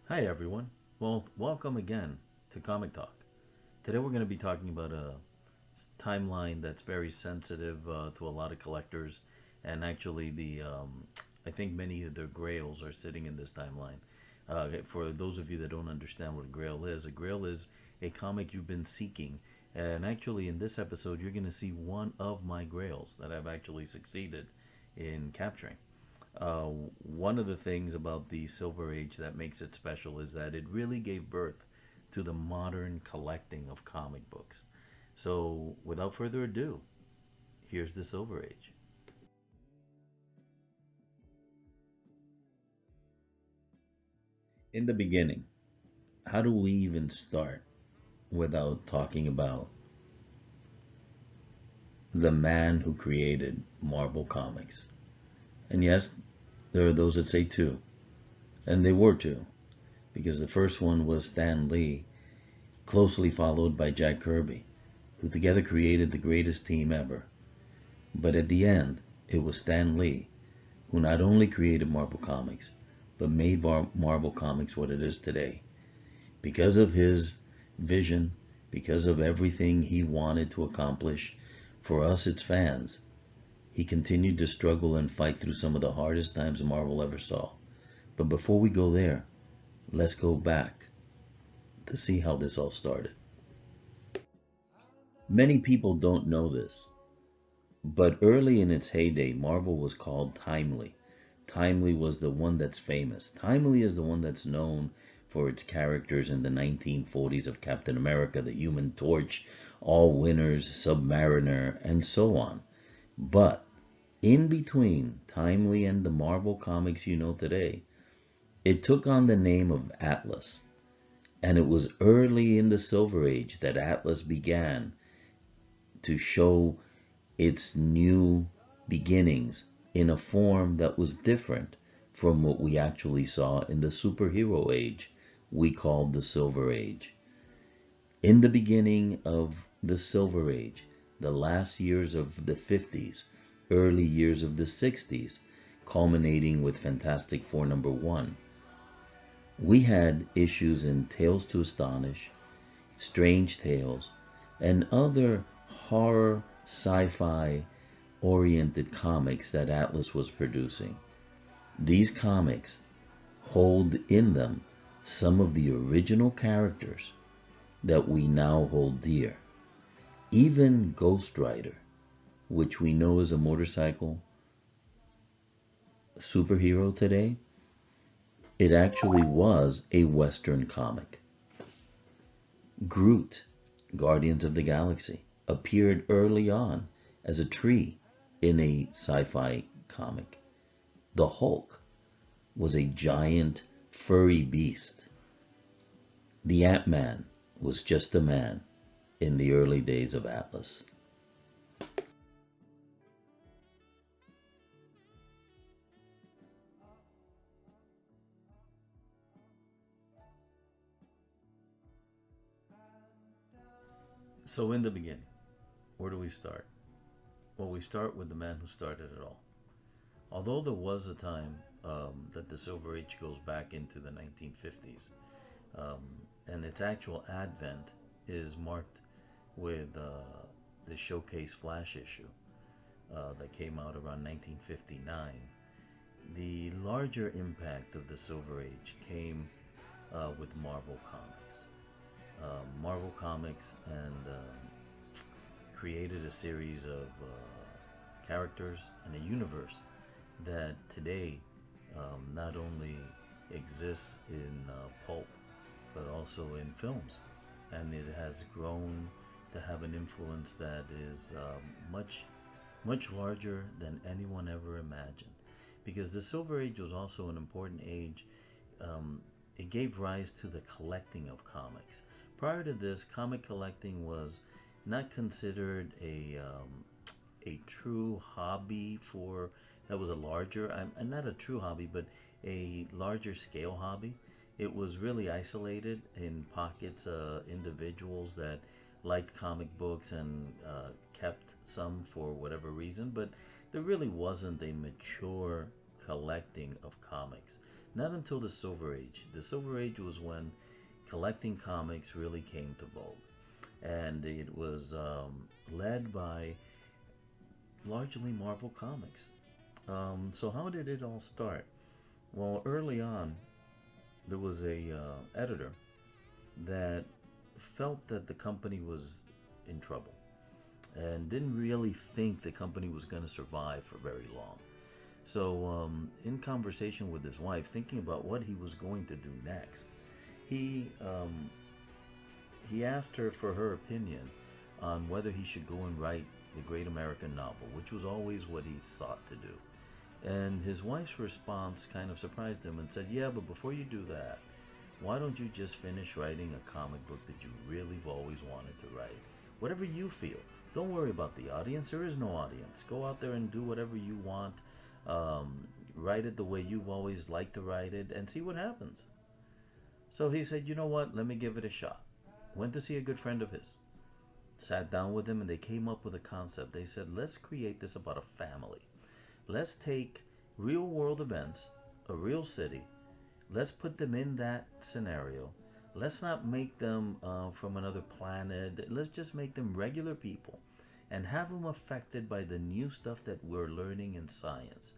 Hi, everyone. Well, welcome again to Comic Talk. Today, we're going to be talking about a timeline that's very sensitive to a lot of collectors, and actually, I think many of their grails are sitting in this timeline. For those of you that don't understand what a grail is a comic you've been seeking. And actually, in this episode, you're going to see one of my grails that I've actually succeeded in capturing. Uh, One of the things about the Silver Age that makes it special is that it really gave birth to the modern collecting of comic books. So, without further ado, here's the Silver Age. In the beginning, how do we even start without talking about the man who created Marvel Comics? And yes, there are those that say two, and they were two, because the first one was Stan Lee, closely followed by Jack Kirby, who together created the greatest team ever. But at the end, it was Stan Lee who not only created Marvel Comics, but made Marvel Comics what it is today. Because of his vision, because of everything he wanted to accomplish for us, its fans, he continued to struggle and fight through some of the hardest times Marvel ever saw. But before we go there, let's go back to see how this all started. Many people don't know this, but early in its heyday, Marvel was called Timely. Timely was the one that's famous. Timely is the one that's known for its characters in the 1940s of Captain America, the Human Torch, All Winners, Submariner, and so on. But in between Timely and the Marvel comics you know today, it took on the name of Atlas. And it was early in the Silver Age that Atlas began to show its new beginnings in a form that was different from what we actually saw in the superhero age we called the Silver Age. In the beginning of the Silver Age, the last years of the 50s, early years of the 60s, culminating with Fantastic Four number 1, we had issues in Tales to Astonish, Strange Tales, and other horror sci-fi oriented comics that Atlas was producing. These comics hold in them some of the original characters that we now hold dear. Even Ghost Rider, which we know is a motorcycle superhero today, it actually was a Western comic. Groot, Guardians of the Galaxy, appeared early on as a tree in a sci-fi comic. The Hulk was a giant furry beast. The Ant-Man was just a man in the early days of Atlas. So, in the beginning, where do we start? Well, we start with the man who started it all. Although there was a time that the Silver Age goes back into the 1950s, um, and its actual advent is marked with the Showcase Flash issue that came out around 1959. The larger impact of the Silver Age came with Marvel Comics. Marvel Comics and created a series of characters and a universe that today not only exists in pulp but also in films, and it has grown to have an influence that is much larger than anyone ever imagined. Because the Silver Age was also an important age. It gave rise to the collecting of comics. Prior to this, comic collecting was not considered a true hobby for that was a larger not a true hobby but a larger scale hobby. It was really isolated in pockets, individuals that liked comic books and kept some for whatever reason, but there really wasn't a mature collecting of comics. Not until the Silver Age. The Silver Age was when collecting comics really came to vogue. And it was led by largely Marvel Comics. So, how did it all start? Well, early on, there was a editor that felt that the company was in trouble and didn't really think the company was going to survive for very long. So, in conversation with his wife, thinking about what he was going to do next, he he asked her for her opinion on whether he should go and write the great American novel, which was always what he sought to do. And his wife's response kind of surprised him and said, "Yeah, but before you do that, why don't you just finish writing a comic book that you really have always wanted to write? Whatever you feel. Don't worry about the audience. There is no audience. Go out there and do whatever you want. Write it the way you've always liked to write it and see what happens." So he said, "You know what? Let me give it a shot." Went to see a good friend of his. Sat down with him and they came up with a concept. They said, let's create this about a family. Let's take real world events, a real city. Let's put them in that scenario. Let's not make them from another planet. Let's just make them regular people and have them affected by the new stuff that we're learning in science.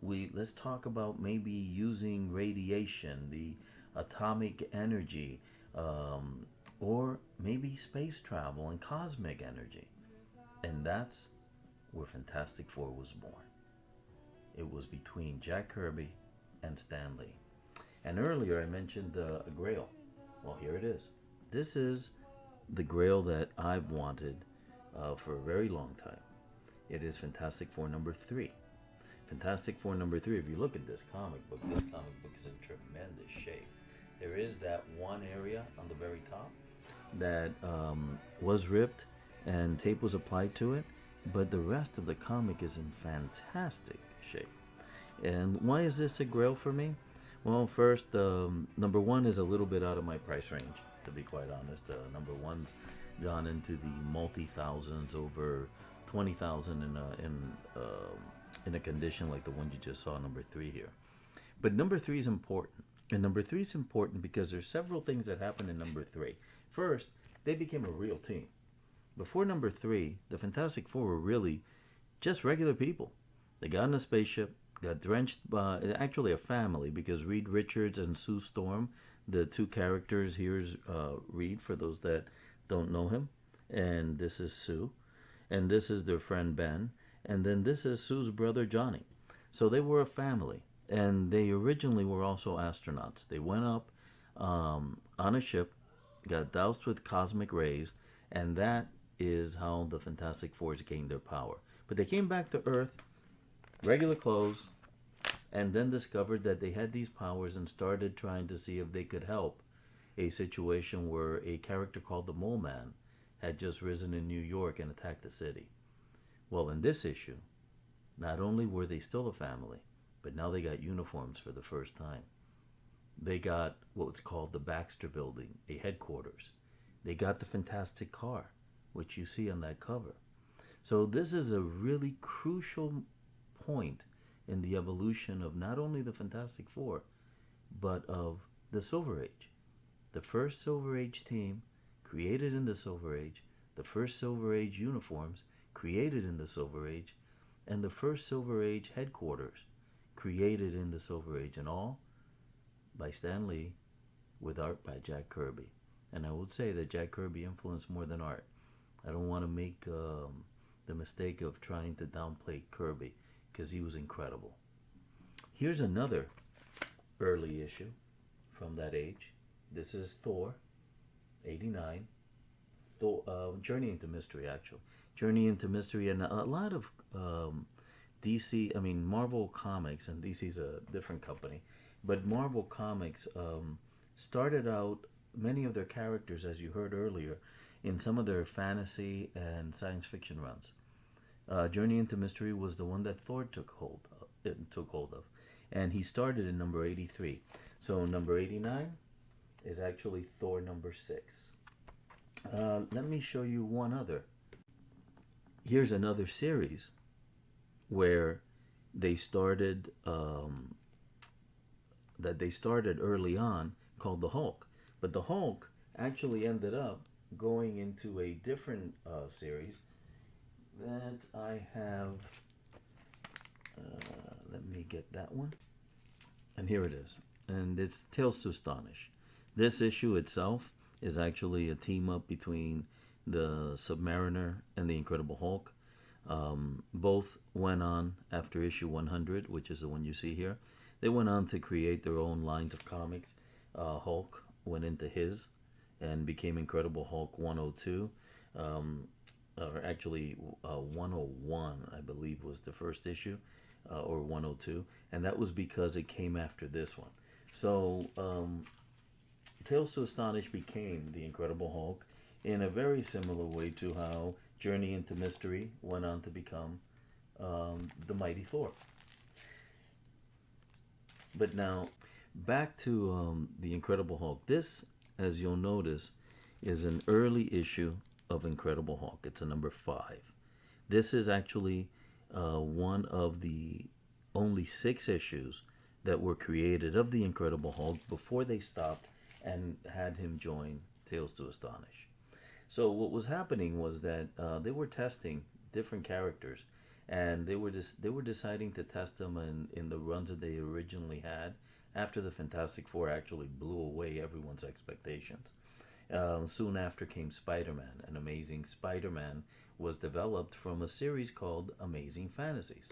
Let's talk about maybe using radiation, the atomic energy, or maybe space travel and cosmic energy. And that's where Fantastic Four was born. It was between Jack Kirby and Stan Lee. And earlier I mentioned a Grail. Well, here it is. This is the Grail that I've wanted for a very long time. It is Fantastic Four number 3. Fantastic Four number 3, if you look at this comic book is in tremendous shape. There is that one area on the very top that was ripped and tape was applied to it, but the rest of the comic is in fantastic shape. And why is this a Grail for me? Well, first, number 1 is a little bit out of my price range, to be quite honest. Number 1's gone into the multi-thousands, over 20,000 in a condition like the one you just saw, number 3 here. But number 3 is important. And number 3 is important because there's several things that happen in number 3. First, they became a real team. Before number 3, the Fantastic Four were really just regular people. They got in a spaceship, got drenched by actually a family, because Reed Richards and Sue Storm, the two characters, here's Reed for those that don't know him, and this is Sue, and this is their friend Ben, and then this is Sue's brother Johnny. So they were a family, and they originally were also astronauts. They went up on a ship, got doused with cosmic rays, and that is how the Fantastic Four gained their power. But they came back to Earth, regular clothes, and then discovered that they had these powers and started trying to see if they could help a situation where a character called the Mole Man had just risen in New York and attacked the city. Well, in this issue, not only were they still a family, but now they got uniforms for the first time. They got what's called the Baxter Building, a headquarters. They got the Fantastic Car, which you see on that cover. So this is a really crucial point in the evolution of not only the Fantastic Four, but of the Silver Age. The first Silver Age team created in the Silver Age, the first Silver Age uniforms created in the Silver Age, and the first Silver Age headquarters created in the Silver Age, and all by Stan Lee with art by Jack Kirby. And I would say that Jack Kirby influenced more than art. I don't want to make the mistake of trying to downplay Kirby, because he was incredible. Here's another early issue from that age. This is Thor, 89. Journey into Mystery, actually. Journey into Mystery, and a lot of Marvel Comics, and DC's a different company, but Marvel Comics started out many of their characters, as you heard earlier, in some of their fantasy and science fiction runs. Journey into Mystery was the one that Thor took hold of, and he started in number 83. So number 89 is actually Thor number 6. Let me show you one other. Here's another series where they started that they started early on called the Hulk. But the Hulk actually ended up going into a different series that I have. Let me get that one. And here it is. And it's Tales to Astonish. This issue itself is actually a team up between the Submariner and the Incredible Hulk. Both went on after issue 100, which is the one you see here. They went on to create their own lines of comics. Hulk went into his and became Incredible Hulk 102. Or actually, 101, I believe, was the first issue, or 102. And that was because it came after this one. So, Tales to Astonish became the Incredible Hulk in a very similar way to how Journey into Mystery went on to become the Mighty Thor. But now, back to the Incredible Hulk. This, as you'll notice, is an early issue of Incredible Hulk. It's a number 5. This is actually one of the only 6 issues that were created of the Incredible Hulk before they stopped and had him join Tales to Astonish. So what was happening was that they were testing different characters, and they were deciding to test them in the runs that they originally had after the Fantastic Four actually blew away everyone's expectations. Soon after came Spider-Man. And Amazing Spider-Man was developed from a series called Amazing Fantasies.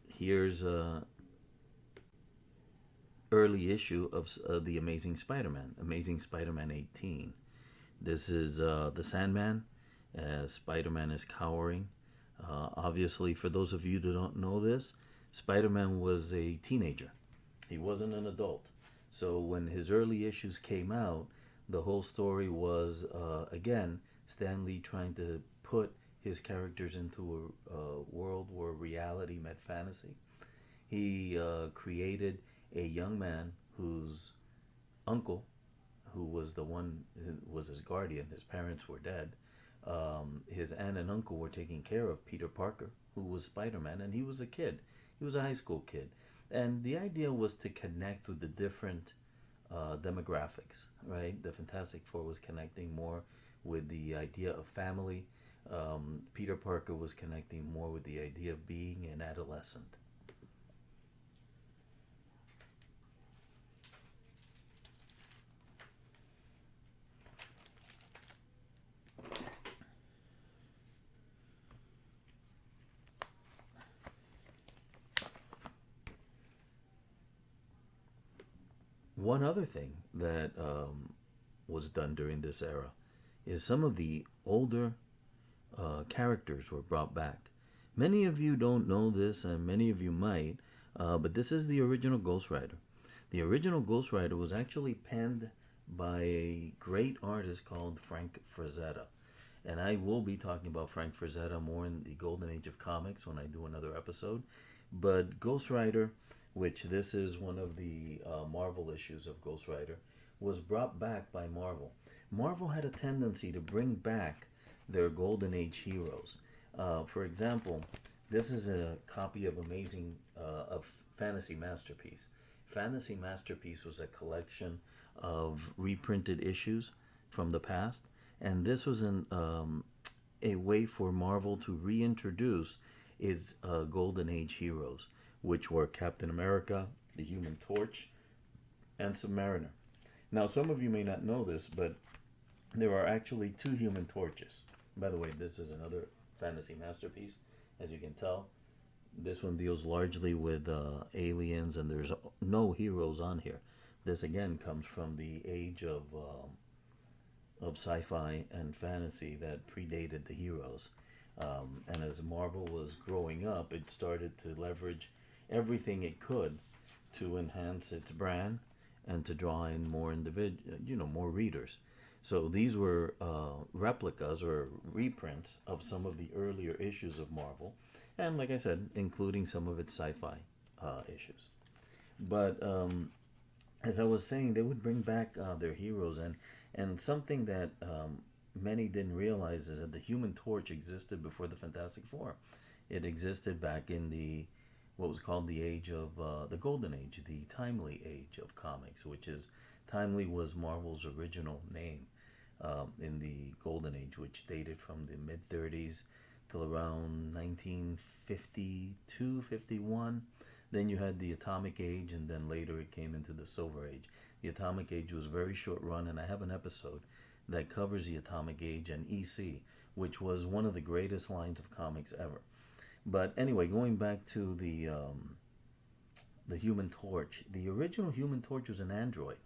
Here's a early issue of the Amazing Spider-Man, Amazing Spider-Man 18. This is the Sandman. Spider-Man is cowering. Obviously, for those of you that don't know this, Spider-Man was a teenager. He wasn't an adult. So when his early issues came out, the whole story was, again, Stan Lee trying to put his characters into a world where reality met fantasy. He created a young man whose uncle, who was the one who was his guardian, his parents were dead. His aunt and uncle were taking care of Peter Parker, who was Spider-Man, and he was a kid. He was a high school kid. And the idea was to connect with the different demographics, right? The Fantastic Four was connecting more with the idea of family. Peter Parker was connecting more with the idea of being an adolescent. One other thing that was done during this era is some of the older characters were brought back. Many of you don't know this, and many of you might, but this is the original Ghost Rider. The original Ghost Rider was actually penned by a great artist called Frank Frazetta. And I will be talking about Frank Frazetta more in the Golden Age of Comics when I do another episode. But Ghost Rider, which this is one of the Marvel issues of Ghost Rider, was brought back by Marvel. Marvel had a tendency to bring back their Golden Age heroes. For example, this is a copy of of Fantasy Masterpiece. Fantasy Masterpiece was a collection of reprinted issues from the past, and this was a way for Marvel to reintroduce its Golden Age heroes, which were Captain America, the Human Torch, and Submariner. Now, some of you may not know this, but there are actually 2 Human Torches. By the way, this is another Fantasy Masterpiece, as you can tell. This one deals largely with aliens, and there's no heroes on here. This again comes from the age of sci-fi and fantasy that predated the heroes. And as Marvel was growing up, it started to leverage everything it could to enhance its brand and to draw in more more readers. So these were replicas or reprints of some of the earlier issues of Marvel, and like I said, including some of its sci-fi issues. But as I was saying, they would bring back their heroes, and something that many didn't realize is that the Human Torch existed before the Fantastic Four. It existed back in the what was called the age of the Golden Age, the Timely Age of comics, which is Timely was Marvel's original name in the Golden Age, which dated from the mid 30s till around 1952, 51. Then you had the Atomic Age, and then later it came into the Silver Age. The Atomic Age was a very short run, and I have an episode that covers the Atomic Age and EC, which was one of the greatest lines of comics ever. But anyway, going back to the Human Torch, the original Human Torch was an android.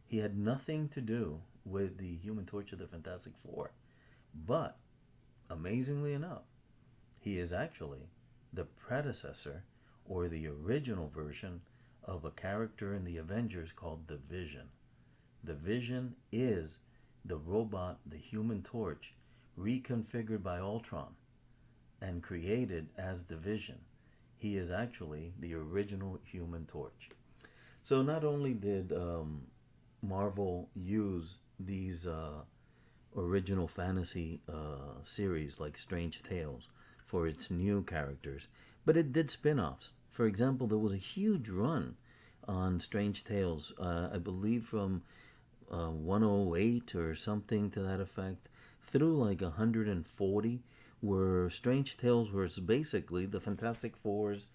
He had nothing to do with the Human Torch of the Fantastic Four. But amazingly enough, he is actually the predecessor or the original version of a character in the Avengers called the Vision. The Vision is the robot, the Human Torch, reconfigured by Ultron and created as the Vision. He is actually the original Human Torch. So not only did Marvel use these original fantasy series like Strange Tales for its new characters, but it did spin-offs. For example, there was a huge run on Strange Tales, I believe from 108 or something to that effect, through like 140, where Strange Tales was basically the Fantastic Four's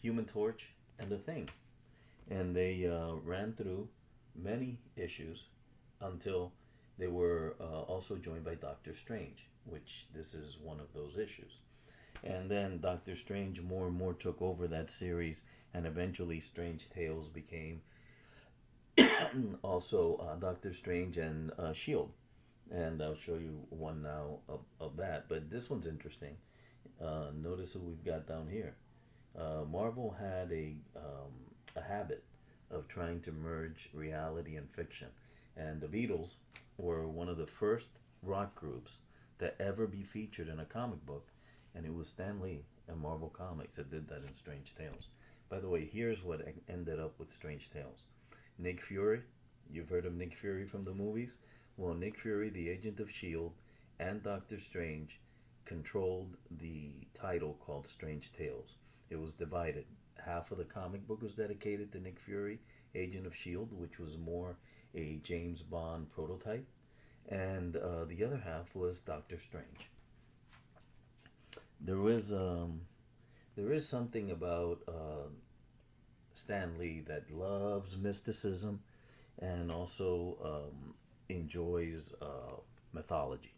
Human Torch and the Thing. And they ran through many issues until they were also joined by Doctor Strange, which this is one of those issues. And then Doctor Strange more and more took over that series, and eventually Strange Tales became also Doctor Strange and Shield. And I'll show you one now of that. But this one's interesting. Notice who we've got down here. Marvel had a habit of trying to merge reality and fiction. And the Beatles were one of the first rock groups that ever be featured in a comic book. And it was Stan Lee and Marvel Comics that did that in Strange Tales. By the way, here's what ended up with Strange Tales. Nick Fury, you've heard of Nick Fury from the movies? Well, Nick Fury, the agent of S.H.I.E.L.D., and Doctor Strange controlled the title called Strange Tales. It was divided. Half of the comic book was dedicated to Nick Fury, agent of S.H.I.E.L.D., which was more a James Bond prototype, and the other half was Doctor Strange. There is something about Stan Lee that loves mysticism and also enjoys mythology,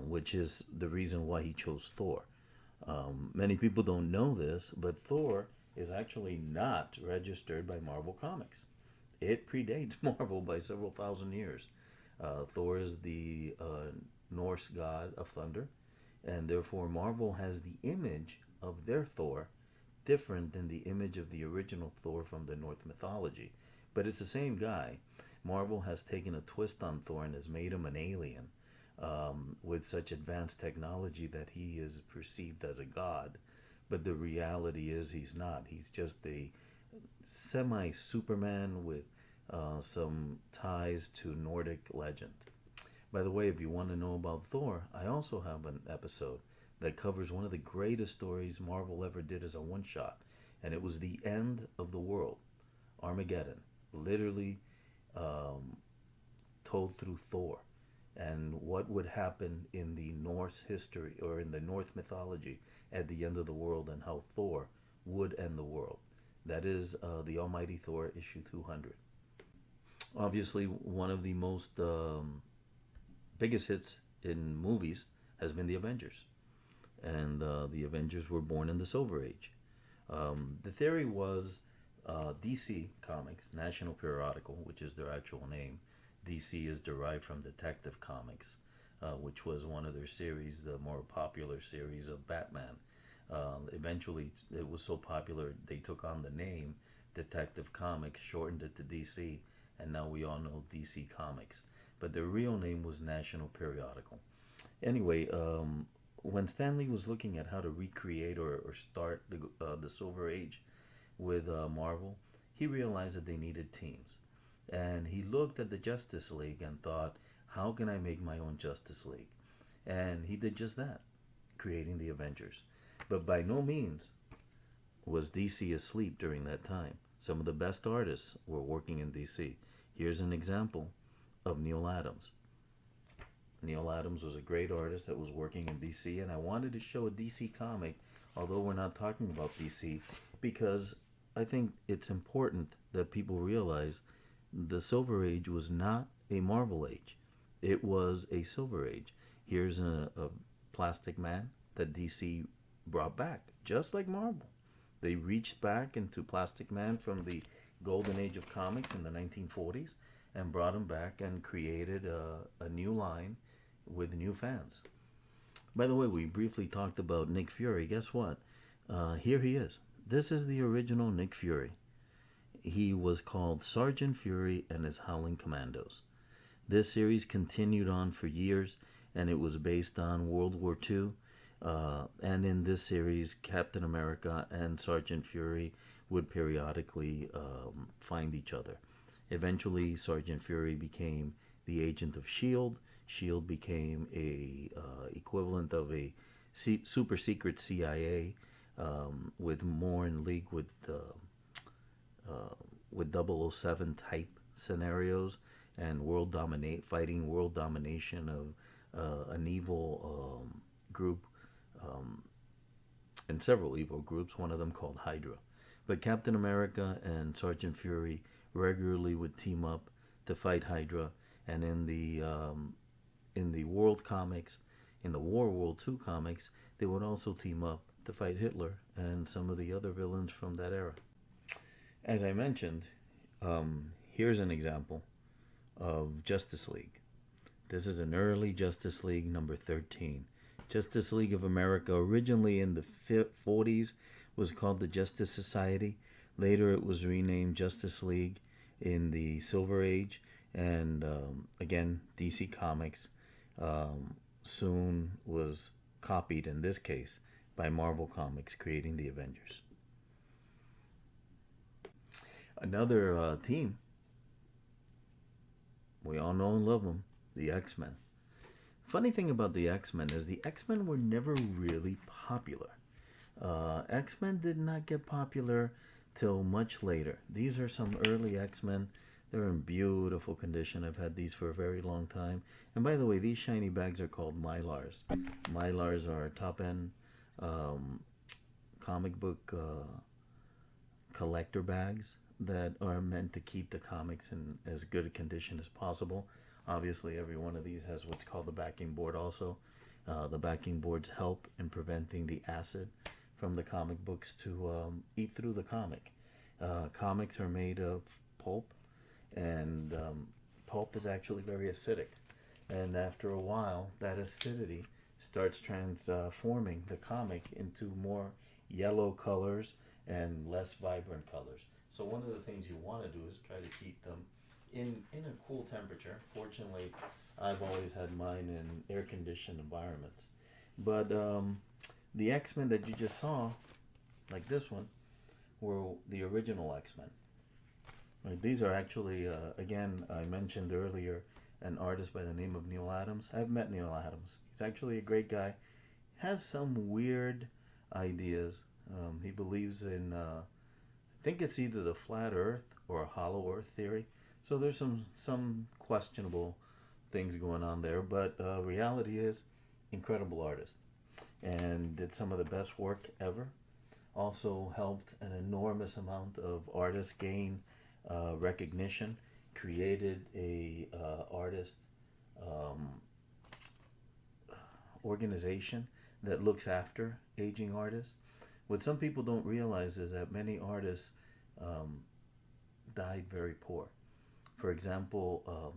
which is the reason why he chose Thor. Many people don't know this, but Thor is actually not registered by Marvel Comics. It predates Marvel by several thousand years. Thor is the Norse god of thunder, and therefore Marvel has the image of their Thor different than the image of the original Thor from the Norse mythology. But it's the same guy. Marvel has taken a twist on Thor and has made him an alien with such advanced technology that he is perceived as a god. But the reality is he's not. He's just a semi Superman with some ties to Nordic legend. By the way, if you want to know about Thor, I also have an episode that covers one of the greatest stories Marvel ever did as a one shot, and it was the end of the world, Armageddon, literally told through Thor, and what would happen in the Norse history or in the Norse mythology at the end of the world, and how Thor would end the world. That is the Almighty Thor issue 200. Obviously, one of the most biggest hits in movies has been the Avengers, and the Avengers were born in the Silver Age. The theory was DC Comics, National Periodical, which is their actual name. DC is derived from Detective Comics, which was one of their series, the more popular series of Batman. Eventually, it was so popular they took on the name Detective Comics, shortened it to DC, and now we all know DC Comics. But their real name was National Periodical. Anyway, when Stan Lee was looking at how to recreate or start the Silver Age with Marvel, he realized that they needed teams. And he looked at the Justice League and thought, how can I make my own Justice League? And he did just that, creating the Avengers. But by no means was DC asleep during that time. Some of the best artists were working in DC. Here's an example of Neal Adams. Neal Adams was a great artist that was working in DC, and I wanted to show a DC comic, although we're not talking about DC, because I think it's important that people realize the Silver Age was not a Marvel Age. It was a Silver Age. Here's a plastic man that DC brought back, just like Marvel. They reached back into Plastic Man from the golden age of comics in the 1940s and brought him back and created a new line with new fans. By the way, we briefly talked about Nick Fury. Guess what? Here he is. This is the original Nick Fury. He was called Sergeant Fury and his Howling Commandos. This series continued on for years, and it was based on World War II. And in this series, Captain America and Sergeant Fury would periodically find each other. Eventually, Sergeant Fury became the agent of Shield. Shield became a equivalent of a super secret CIA, with more in league with 007 type scenarios and fighting world domination of an evil group, and several evil groups, one of them called Hydra. But Captain America and Sergeant Fury regularly would team up to fight Hydra, and in the World comics, in the World II comics, they would also team up to fight Hitler and some of the other villains from that era. As I mentioned, here's an example of Justice League. This is an early Justice League number 13. Justice League of America, originally in the 40s, was called the Justice Society. Later, it was renamed Justice League in the Silver Age. And again, DC Comics soon was copied, in this case, by Marvel Comics, creating the Avengers. Another team, we all know and love them, the X-Men. Funny thing about the X-Men is the X-Men were never really popular. X-Men did not get popular till much later. These are some early X-Men. They're in beautiful condition. I've had these for a very long time. And by the way, these shiny bags are called Mylars. Mylars are top-end comic book collector bags that are meant to keep the comics in as good a condition as possible. Obviously, every one of these has what's called the backing board also. The backing boards help in preventing the acid from the comic books to eat through the comic. Comics are made of pulp, and pulp is actually very acidic. And after a while, that acidity starts transforming the comic into more yellow colors and less vibrant colors. So one of the things you want to do is try to keep them in a cool temperature. Fortunately, I've always had mine in air-conditioned environments. But the X-Men that you just saw, like this one, were the original X-Men. Like, these are actually, again, I mentioned earlier, an artist by the name of Neal Adams. I've met Neal Adams. He's actually a great guy. Has some weird ideas. He believes in, I think it's either the flat Earth or a hollow Earth theory. So there's some questionable things going on there. But reality is, incredible artist. And did some of the best work ever. Also helped an enormous amount of artists gain recognition. Created a artist organization that looks after aging artists. What some people don't realize is that many artists died very poor. For example,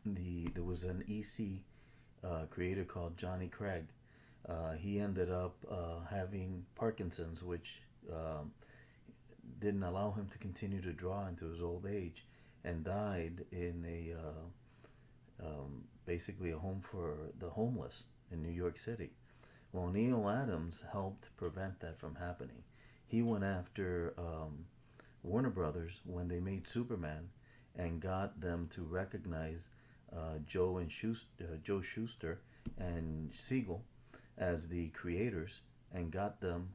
there was an EC creator called Johnny Craig. He ended up having Parkinson's, which didn't allow him to continue to draw into his old age, and died in basically a home for the homeless in New York City. Well, Neal Adams helped prevent that from happening. He went after Warner Brothers when they made Superman, and got them to recognize Joe Shuster and Siegel as the creators, and got them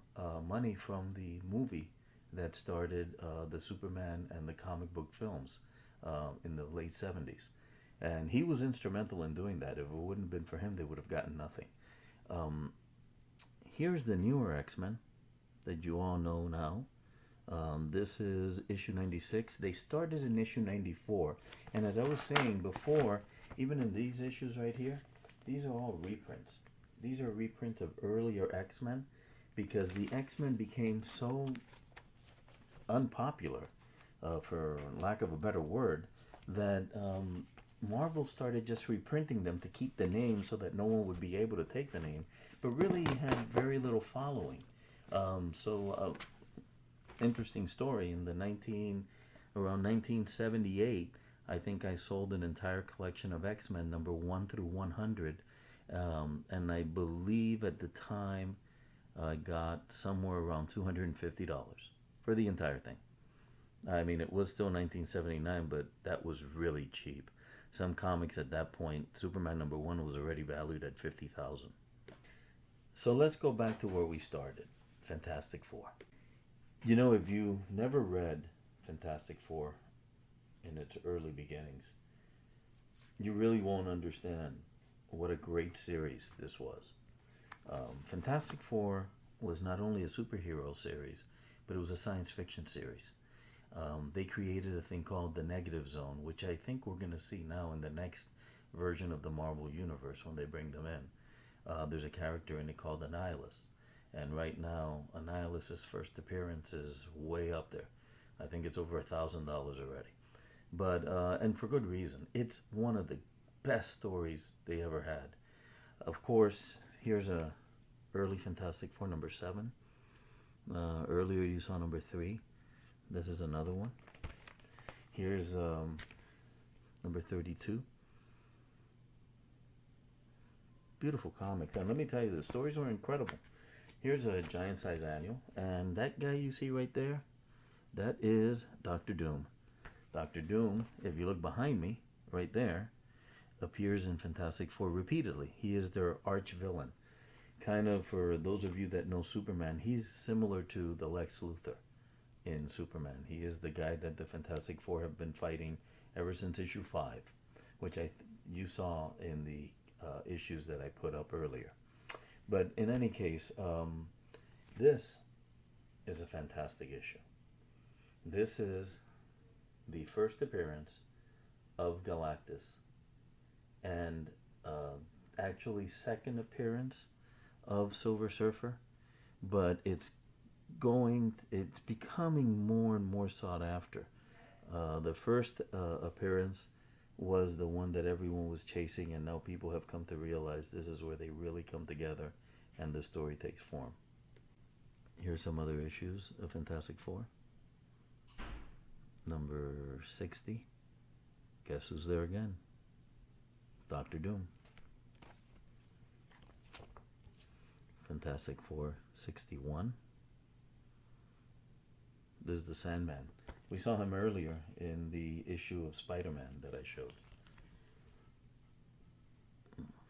money from the movie that started the Superman and the comic book films in the late 70s. And he was instrumental in doing that. If it wouldn't have been for him, they would have gotten nothing. Um, Here's the newer X-Men that you all know now. This is issue 96. They started in issue 94. And as I was saying before, even in these issues right here, these are all reprints. These are reprints of earlier X-Men because the X-Men became so unpopular, for lack of a better word, that Marvel started just reprinting them to keep the name so that no one would be able to take the name, but really had very little following. Interesting story. In the around 1978, I think I sold an entire collection of X-Men number 1 through 100, and I believe at the time I got somewhere around $250 for the entire thing. I mean, it was still 1979, but that was really cheap. Some comics at that point, Superman number 1 was already valued at 50,000. So let's go back to where we started, Fantastic Four. You know, if you never read Fantastic Four in its early beginnings, you really won't understand what a great series this was. Fantastic Four was not only a superhero series, but it was a science fiction series. They created a thing called the Negative Zone, which I think we're going to see now in the next version of the Marvel Universe when they bring them in. There's a character in it called Annihilus. And right now, Annihilus' first appearance is way up there. I think it's over $1,000 already. But, and for good reason. It's one of the best stories they ever had. Of course, here's a early Fantastic Four number 7. Earlier you saw number 3. This is another one. Here's number 32. Beautiful comics. And let me tell you, the stories are incredible. Here's a giant size annual. And that guy you see right there, that is Doctor Doom. Doctor Doom, if you look behind me, right there, appears in Fantastic Four repeatedly. He is their arch villain. Kind of, for those of you that know Superman, he's similar to the Lex Luthor in Superman. He is the guy that the Fantastic Four have been fighting ever since issue 5, which you saw in the issues that I put up earlier. But in any case, this is a fantastic issue. This is the first appearance of Galactus, and actually second appearance of Silver Surfer, but it's becoming more and more sought after. The first appearance was the one that everyone was chasing, and now people have come to realize this is where they really come together and the story takes form. Here's some other issues of Fantastic Four. Number 60. Guess who's there again? Doctor Doom. Fantastic Four 61. This is the Sandman. We saw him earlier in the issue of Spider-Man that I showed.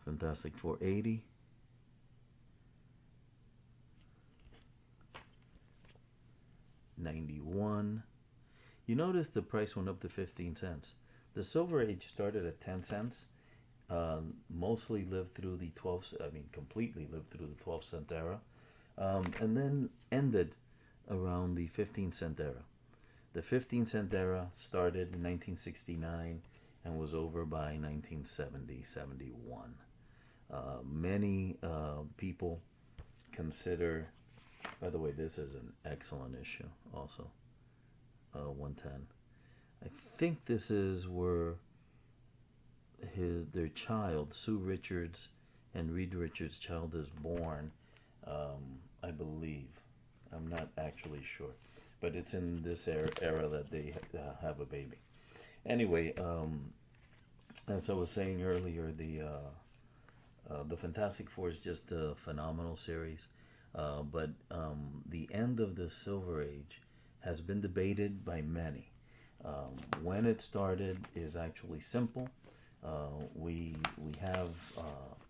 Fantastic Four 80. $91. You notice the price went up to 15 cents. The Silver Age started at 10 cents. Mostly lived through the completely lived through the 12-cent era. And then ended around the 15-cent era. The 15-cent era started in 1969 and was over by 1970-71. Many people consider, by the way, this is an excellent issue also, 110. I think this is where their child, Sue Richards and Reed Richards' child, is born, I believe. I'm not actually sure, but it's in this era that they have a baby. Anyway, as I was saying earlier, the Fantastic Four is just a phenomenal series, but the end of the Silver Age has been debated by many. When it started is actually simple. We have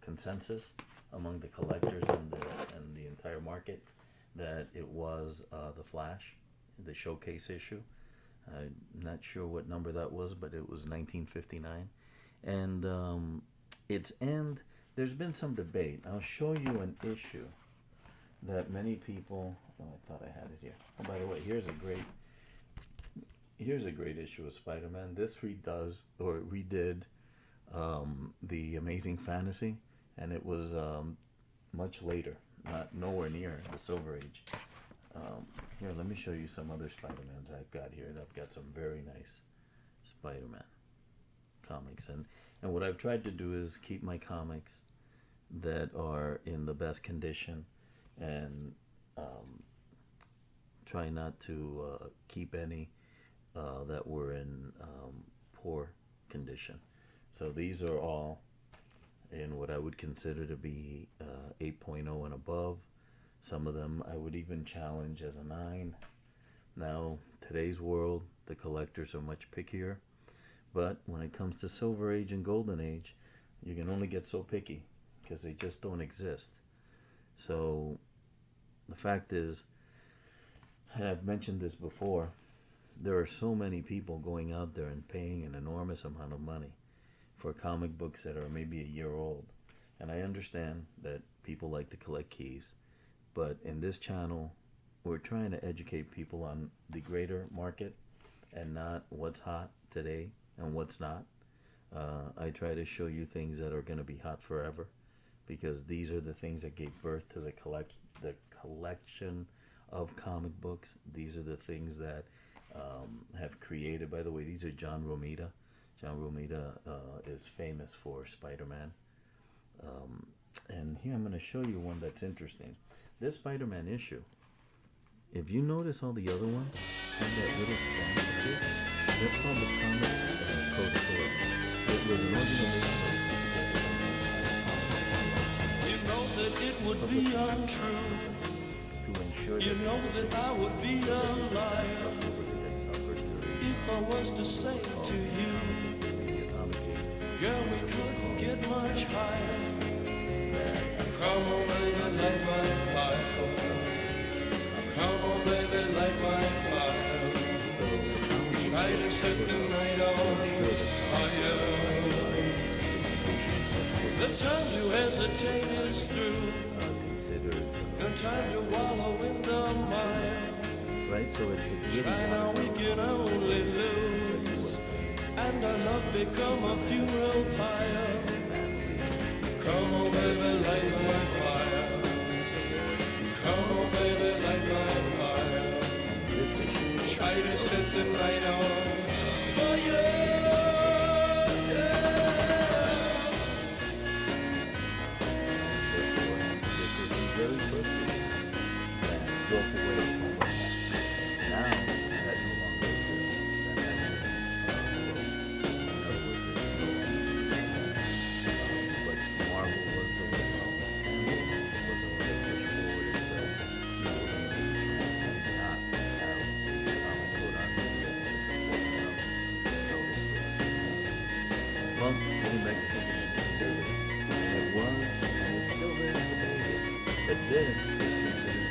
consensus among the collectors and the entire market that it was the Flash, the showcase issue. I'm not sure what number that was, but it was 1959, and its end. There's been some debate. I'll show you an issue that many people. Oh, I thought I had it here. Oh, by the way, here's a great issue of Spider-Man. This redid the Amazing Fantasy, and it was much later, not nowhere near the Silver Age. Here, let me show you some other Spider-Mans I've got here. I've got some very nice Spider-Man comics, and what I've tried to do is keep my comics that are in the best condition, and try not to keep any that were in poor condition. So these are all in what I would consider to be 8.0 and above. Some of them I would even challenge as a 9. Now, today's world, the collectors are much pickier. But when it comes to Silver Age and Golden Age, you can only get so picky because they just don't exist. So the fact is, and I've mentioned this before, there are so many people going out there and paying an enormous amount of money for comic books that are maybe a year old. And I understand that people like to collect keys, but in this channel, we're trying to educate people on the greater market and not what's hot today and what's not. I try to show you things that are going to be hot forever, because these are the things that gave birth to the collection of comic books. These are the things that have created, by the way, these are John Romita. John Romita is famous for Spider-Man. And here I'm going to show you one that's interesting. This Spider-Man issue, if you notice all the other ones have that little Spanish bit, that's called the Comics Code Authority. It was an organization You know that it would be untrue. to ensure You that know that I would be a liar if I was to say to you, girl, we couldn't get much higher. Come on, baby, light my fire. Come on, baby, light my fire. Try to set the night on fire. The time to hesitate is through. No time to wallow in the mire. Right, so it really Try now, we can only lose, and our love become a funeral pyre. Come on, baby, light my fire. Come on, baby, light my fire. Try to set the night on fire. very first that broke away from what happened. Now that no longer exists. That in other words, it's no longer. But Marvel was the way standard. It was the way they pushed forward and said people were going to be trans and not have quote unquote tell the story. Well, getting back to something that it was and it's still there in the baby. But this is considered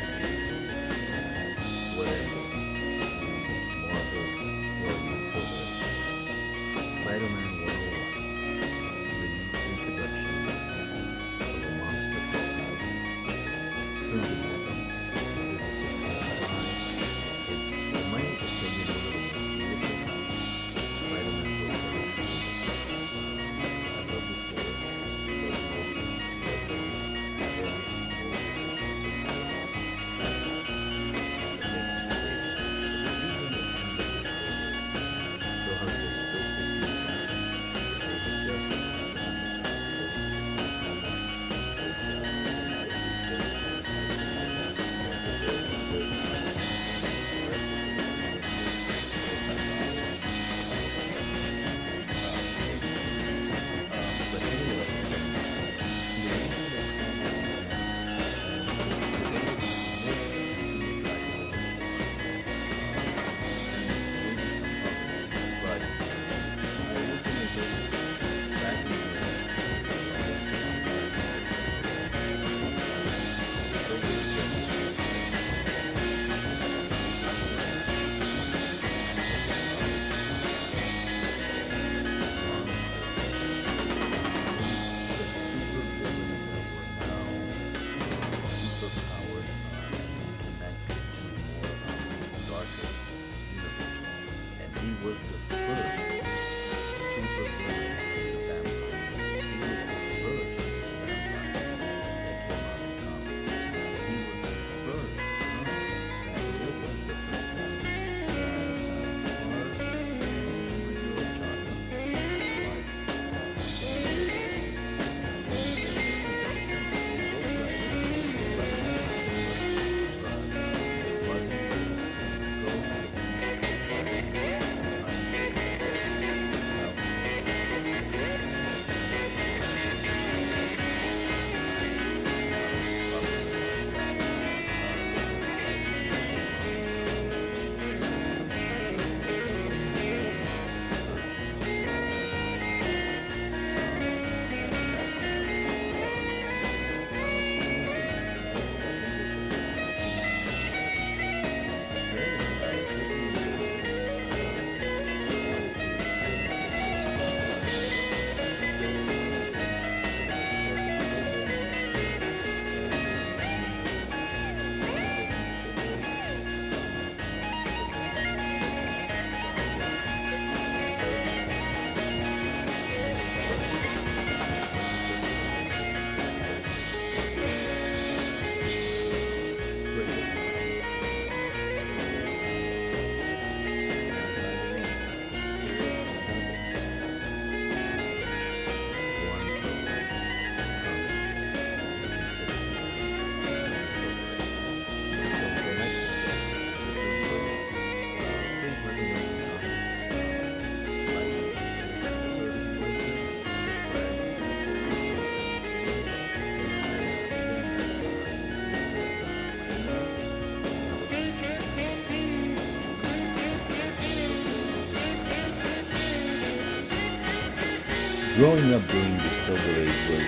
Growing up during the Silver Age was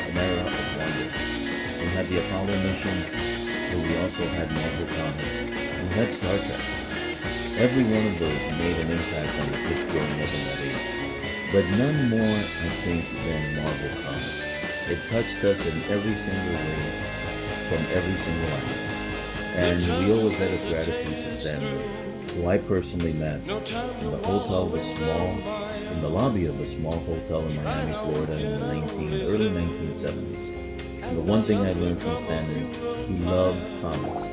an era of wonder. We had the Apollo missions, but we also had Marvel Comics. We had Star Trek. Every one of those made an impact on the kids growing up in that age. But none more, I think, than Marvel Comics. It touched us in every single way, from every single angle. And we owe a debt of gratitude to Stan Lee, who I personally met in the in the lobby of a small hotel in Miami, Florida in the early 1970s. And the one thing I learned from Stan is he loved comics.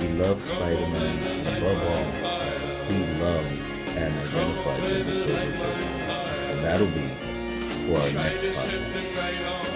He loved Spider-Man, and above all, he loved and identified with the Silver Surfer. And that'll be for our next podcast.